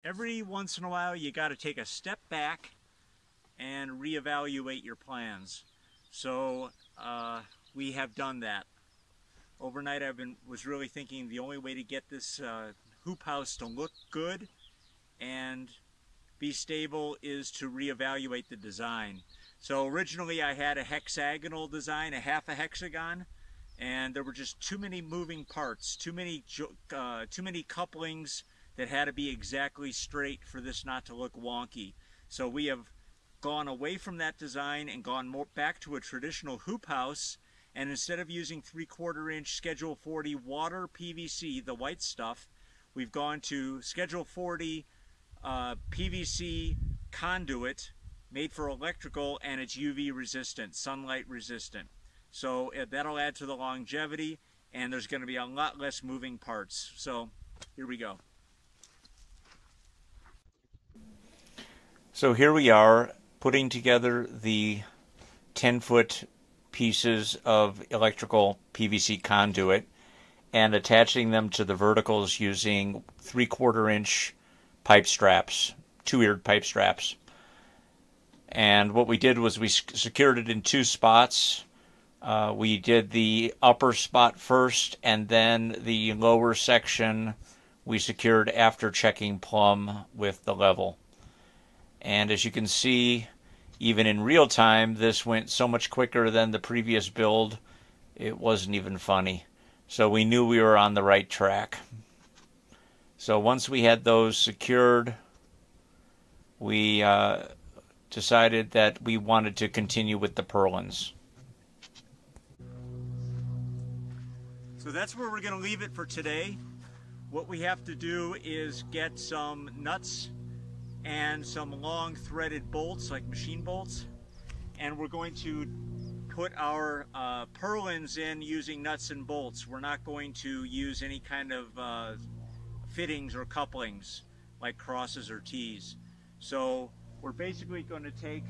Every once in a while you got to take a step back and reevaluate your plans. So we have done that. Overnight was really thinking the only way to get this hoop house to look good and be stable is to reevaluate the design. So originally I had a hexagonal design, a half a hexagon, and there were just too many moving parts, too many couplings that had to be exactly straight for this not to look wonky. So we have gone away from that design and gone more back to a traditional hoop house, and instead of using 3/4 inch Schedule 40 water PVC, the white stuff, we've gone to Schedule 40 PVC conduit made for electrical, and it's UV resistant, sunlight resistant. So that'll add to the longevity, and there's going to be a lot less moving parts. So here we go. So here we are putting together the 10-foot pieces of electrical PVC conduit and attaching them to the verticals using 3/4 inch pipe straps, 2-eared pipe straps. And what we did was we secured it in 2 spots. We did the upper spot first, and then the lower section we secured after checking plumb with the level. And as you can see, even in real time, this went so much quicker than the previous build, it wasn't even funny. So we knew we were on the right track. So once we had those secured, we decided that we wanted to continue with the purlins. So that's where we're going to leave it for today. What we have to do is get some nuts and some long threaded bolts, like machine bolts, and we're going to put our purlins in using nuts and bolts. We're not going to use any kind of fittings or couplings like crosses or T's. So we're basically going to take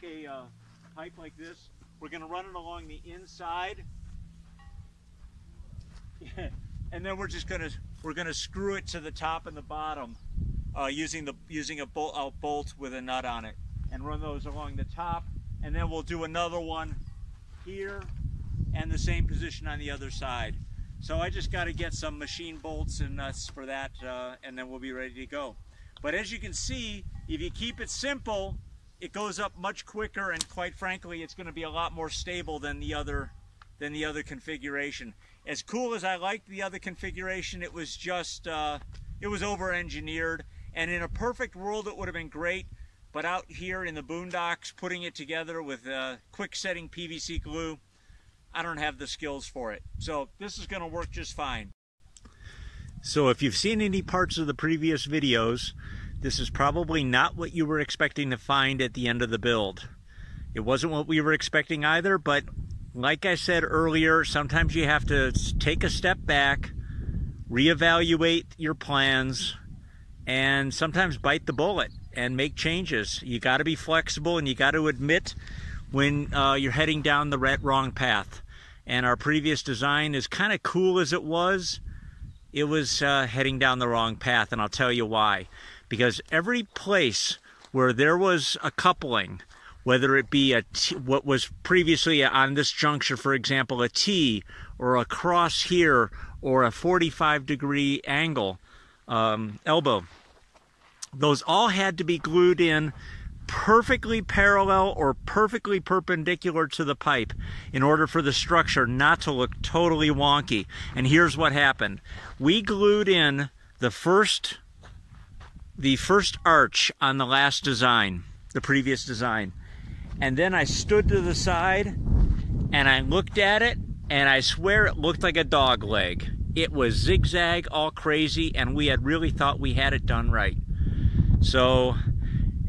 a pipe like this. We're going to run it along the inside, and then we're going to screw it to the top and the bottom using a bolt with a nut on it, and run those along the top, and then we'll do another one here and the same position on the other side. So I just got to get some machine bolts and nuts for that, and then we'll be ready to go. But as you can see, if you keep it simple, it goes up much quicker, and quite frankly, it's going to be a lot more stable than the other configuration. As cool as I liked the other configuration, it was just it was over-engineered, and in a perfect world it would have been great, but out here in the boondocks, putting it together with quick-setting PVC glue, I don't have the skills for it. So this is going to work just fine. So if you've seen any parts of the previous videos, this is probably not what you were expecting to find at the end of the build. It wasn't what we were expecting either, but like I said earlier, sometimes you have to take a step back, reevaluate your plans, and sometimes bite the bullet and make changes. You got to be flexible, and you got to admit when you're heading down the wrong path. And our previous design, as kind of cool as it was heading down the wrong path, and I'll tell you why. Because every place where there was a coupling, whether it be what was previously on this juncture, for example, a T, or a cross here, or a 45-degree angle, elbow, those all had to be glued in perfectly parallel or perfectly perpendicular to the pipe in order for the structure not to look totally wonky. And here's what happened. We glued in the first arch on the last design, the previous design. And then I stood to the side and I looked at it, and I swear it looked like a dog leg. It was zigzag, all crazy, and we had really thought we had it done right. So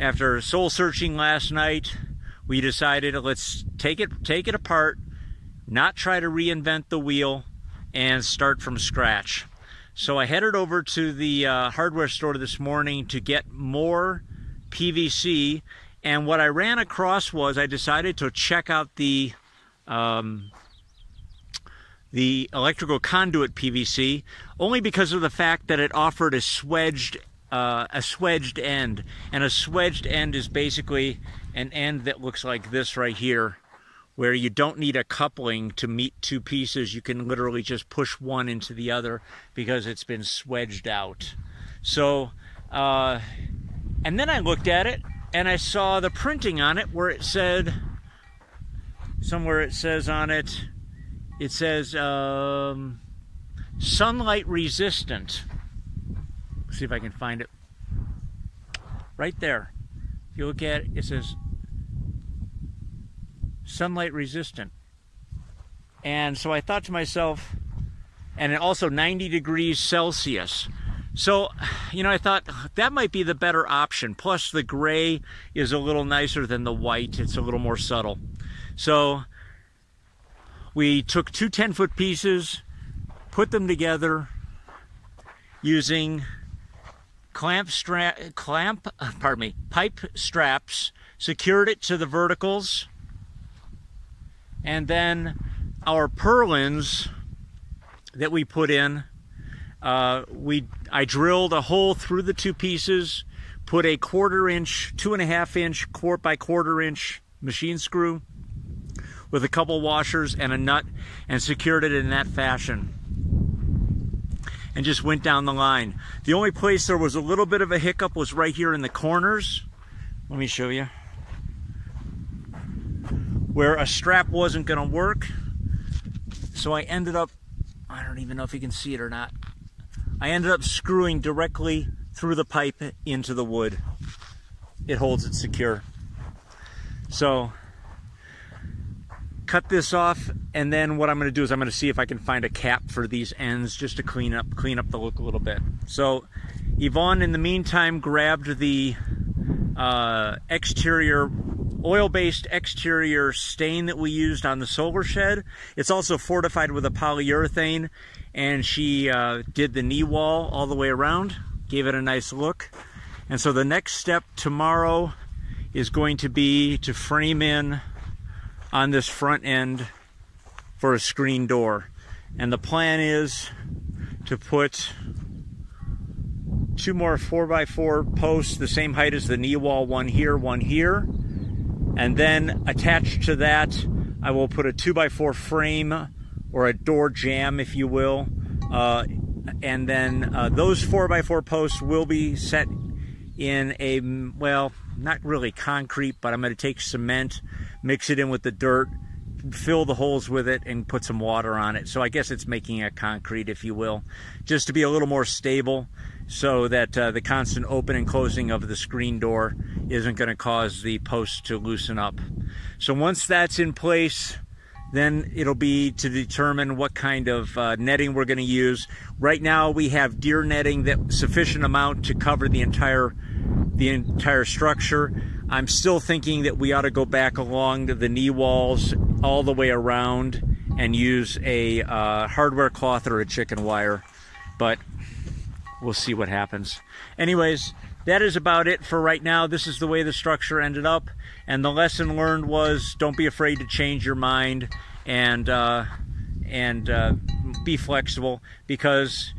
after soul searching last night, we decided let's take it apart, not try to reinvent the wheel, and start from scratch. So I headed over to the hardware store this morning to get more PVC And what I ran across was I decided to check out the electrical conduit PVC, only because of the fact that it offered a swedged end. And a swedged end is basically an end that looks like this right here, where you don't need a coupling to meet two pieces. You can literally just push one into the other because it's been swedged out. So, and then I looked at it and I saw the printing on it where it said, somewhere it says on it, it says sunlight resistant. Let's see if I can find it. Right there. If you look at it, it says sunlight resistant. And so I thought to myself, and it also 90 degrees Celsius. So, you know, I thought that might be the better option. Plus the gray is a little nicer than the white. It's a little more subtle. So we took two 10-foot pieces, put them together using pipe straps, secured it to the verticals, and then our purlins that we put in, I drilled a hole through the two pieces, put a 1/4 inch, 2.5 inch by 1/4 inch machine screw with a couple washers and a nut, and secured it in that fashion. And just went down the line. The only place there was a little bit of a hiccup was right here in the corners. Let me show you. Where a strap wasn't going to work. So I ended up, I don't even know if you can see it or not. I ended up screwing directly through the pipe into the wood. It holds it secure. So cut this off, and then what I'm going to do is I'm going to see if I can find a cap for these ends just to clean up the look a little bit. So Yvonne, in the meantime, grabbed the exterior, oil-based exterior stain that we used on the solar shed. It's also fortified with a polyurethane, and she did the knee wall all the way around, gave it a nice look. And so the next step tomorrow is going to be to frame in on this front end for a screen door. And the plan is to put 2 more 4x4 posts the same height as the knee wall, one here, and then attached to that I will put a 2x4 frame or a door jamb, if you will, and then those 4x4 posts will be set in a, well, not really concrete, but I'm going to take cement, mix it in with the dirt, fill the holes with it, and put some water on it. So I guess it's making a concrete, if you will, just to be a little more stable, so that the constant open and closing of the screen door isn't going to cause the post to loosen up. So once that's in place, then it'll be to determine what kind of netting we're going to use. Right now we have deer netting that sufficient amount to cover the entire structure. I'm still thinking that we ought to go back along the knee walls all the way around and use a hardware cloth or a chicken wire, but we'll see what happens. Anyways, that is about it for right now. This is the way the structure ended up, and the lesson learned was don't be afraid to change your mind and be flexible, because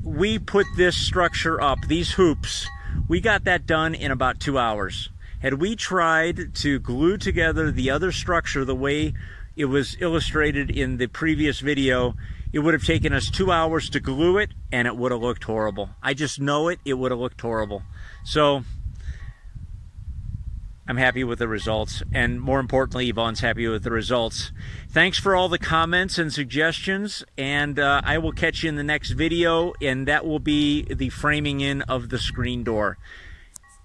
we put this structure up, these hoops, we got that done in about 2 hours. Had we tried to glue together the other structure the way it was illustrated in the previous video, it would have taken us 2 hours to glue it, and it would have looked horrible. I just know it would have looked horrible. So I'm happy with the results, and more importantly, Yvonne's happy with the results. Thanks for all the comments and suggestions, and I will catch you in the next video, and that will be the framing in of the screen door.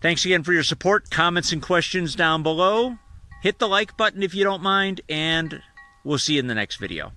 Thanks again for your support. Comments and questions down below. Hit the like button if you don't mind, and we'll see you in the next video.